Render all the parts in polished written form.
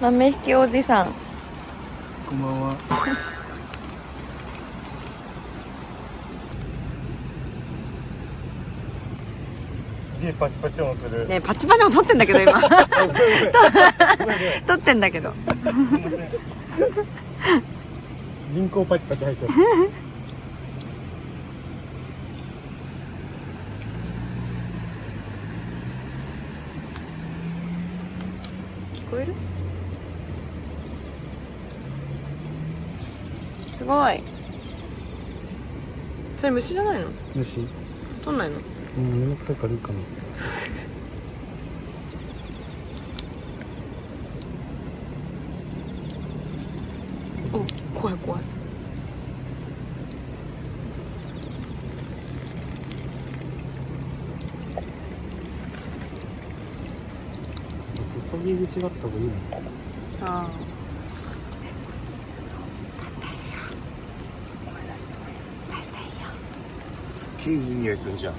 豆引きおじさん。こんばんは。パチパチ音する。ね、パチパチも撮ってんだけど今。撮ってんだけど。人工パチパチ入っちゃった。聞こえる？すごい。それ虫じゃないの？虫。取んないの？めんどくさいからいいかな。お、怖い怖い。注ぎ口があった方がいいの？ああ。すっげえいい匂いするじゃん。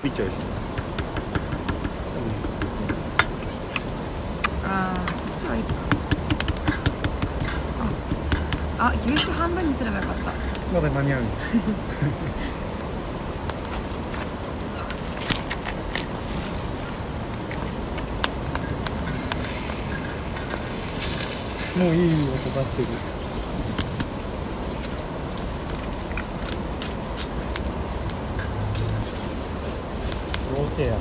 見ちゃうし。ああ、こっちはいいか。そうそう。あ、牛脂半分にすればよかった。まだ間に合う。もういい音出してる。ローテや。あ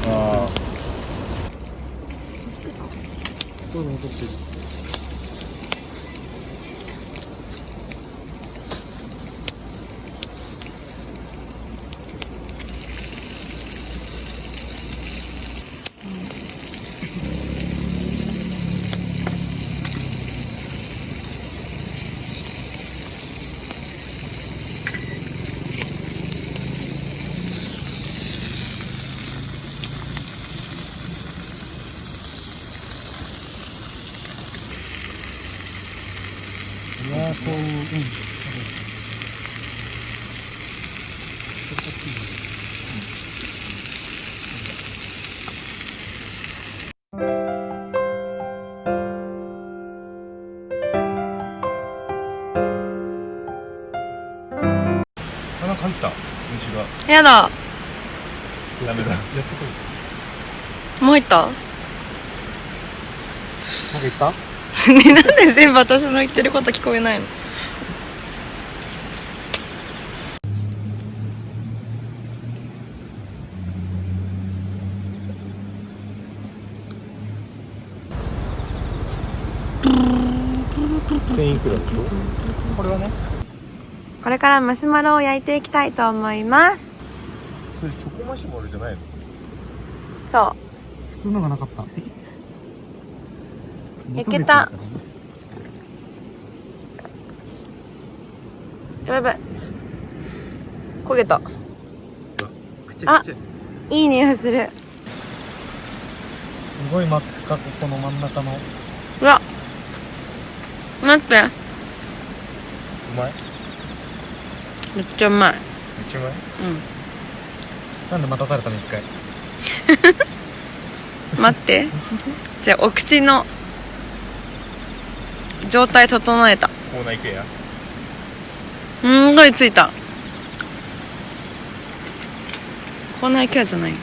あ。こういうの撮ってる。いやー、こう、なんか入った虫が。やだ。ダメだ。やってこい。もう入った？なんか言った？ね、なんで全部私の言ってること聞こえないの？1000いくらでしょ？これはね。これからマシュマロを焼いていきたいと思います。それチョコマシュマロじゃないの？そう。普通のがなかった。焼けた。やばい。焦げた。あ、いい匂いする。すごい真っ赤、ここの真ん中の。うわ。待って。うまい？めっちゃうまい。めっちゃうまい？うん。なんで待たされたの一回。待って。じゃあお口の状態整えた。コーナー行けや。すんごいついた。コーナー行けやじゃないよ。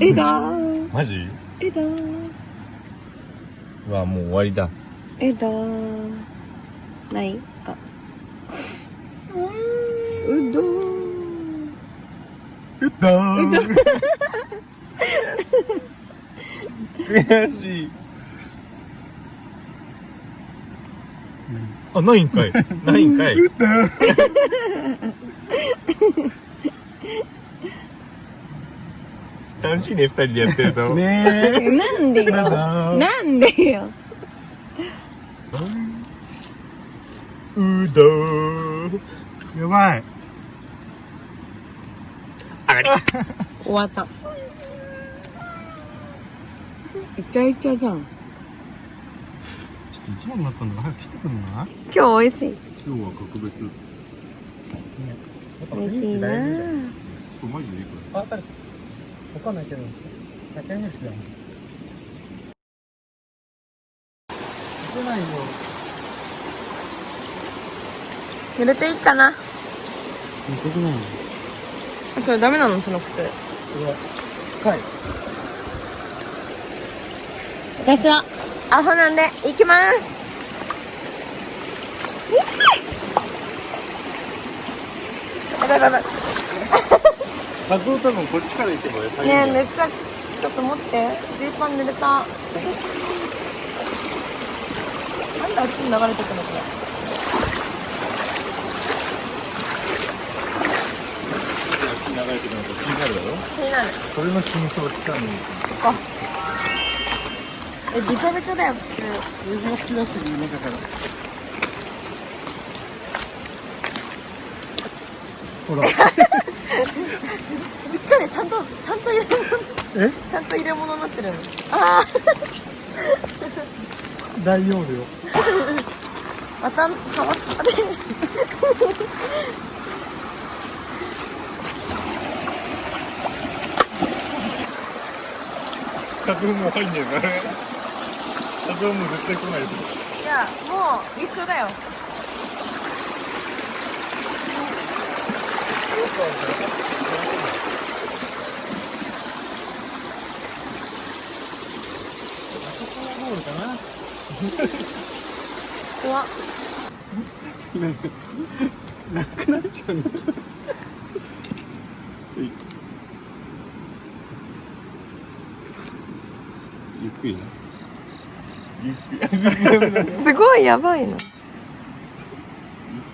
えだー。マジ？えだー。うわ、もう終わりだ。えだー。ない？あ。うどー。うどー。悔しい。あ、ないんかい。ないんかい。楽しいね、二人でやってると。ねえ。なんでよ。なんでよ。うどー。やばい。上がり。終わった。イチャイチャじゃん。ちょっと一番になったんだから早く来てくんな。今日美味しい。今日は格別。美味しいなぁ。これマジでいいこれ。あ、誰？わかんないけど。100円ぐらいじゃん。出ないよ。濡れていいかな。見てくない。それダメなのその靴。これは深い。私はアホなんで行きます。やばい。カツオ多分こっちから行けばね。ねえ、めっちゃちょっと持って。ジーパン濡れた。なんであっちに流れてくのこれ。流れてくるの気になるだろ。気になる。それの真相をつかむ。あ、びちゃびちゃだよ普通。水を吹き出してる中から。ほら。しっかりちゃんと入れ物。ちゃんと入れ物になってるの。ああ。大容量。またはまった。カツオも入んねえからね。カツオも絶対来ないです。いや、もう一緒だよ。怖っ。なくなっちゃうんだ。ゆっくりな。ゆっくり。すごいやばいな。ゆっ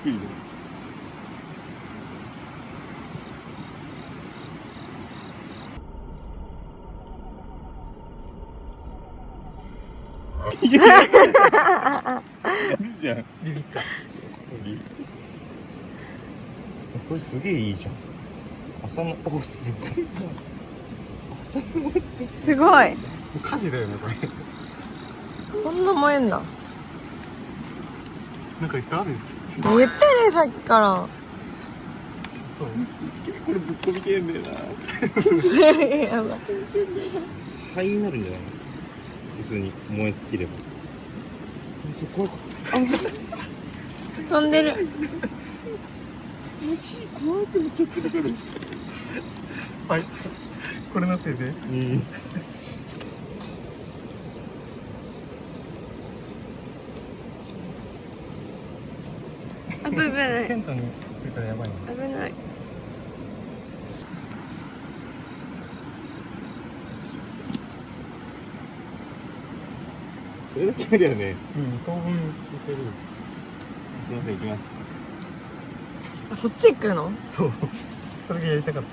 くりだ。いやじゃん。ビビった。これすげえいいじゃん。朝の、お、すごいな。朝のってすごい。火事だよね、これ。こんな燃えんだ。なんか言ったある。言ってね、さっきから。そう。すっげえこれぶっ飛び系んだよな。やばい。灰になるんじゃないの？普通に燃え尽きれば。すごい。飛んでる。怖くなっちゃってるから。はい。これのせいで。危ない。テントについたらやばいね。危ない。それだけありゃね。当分いける。すいません、行きます。あ、そっち行くの？そう。それがやりたかった。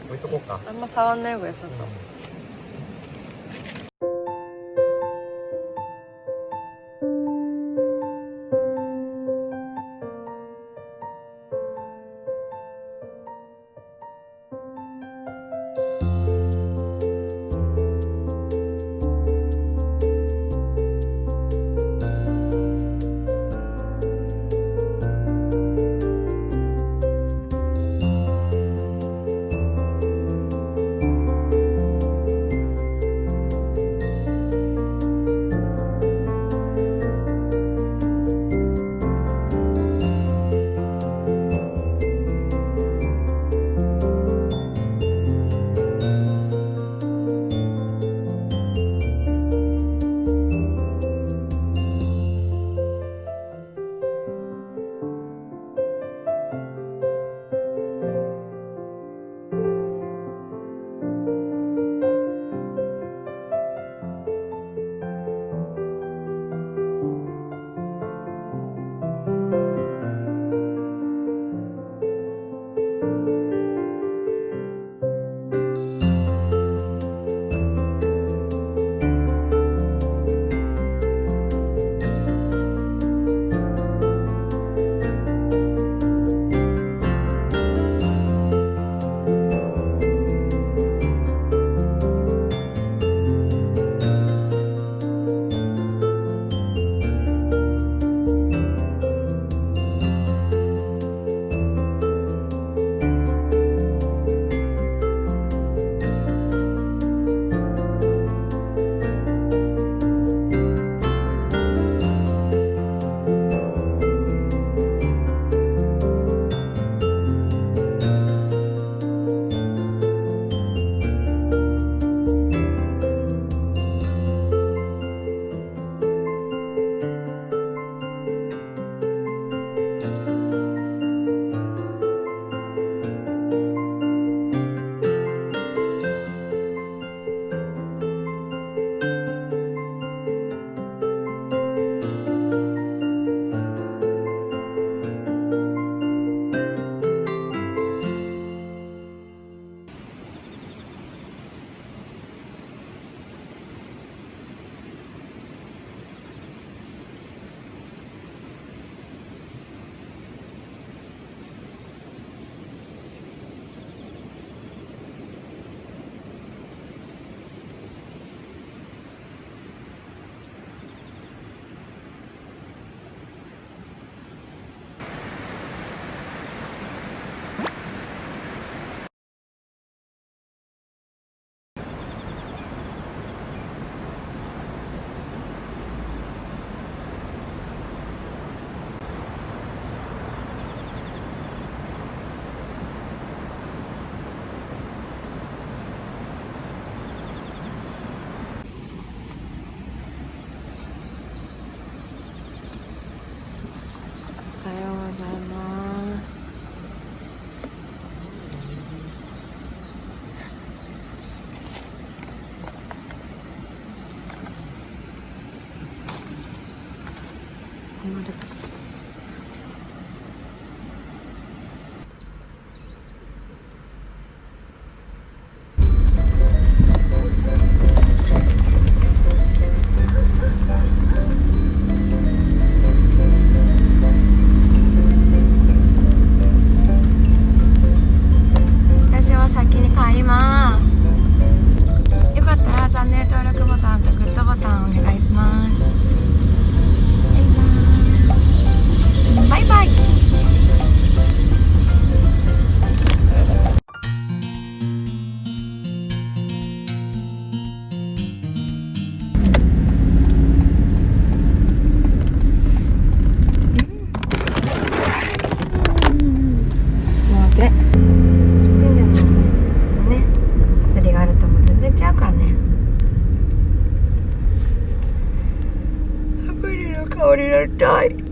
置いとこうか。あんま触んない方が良さそう。川になりたい。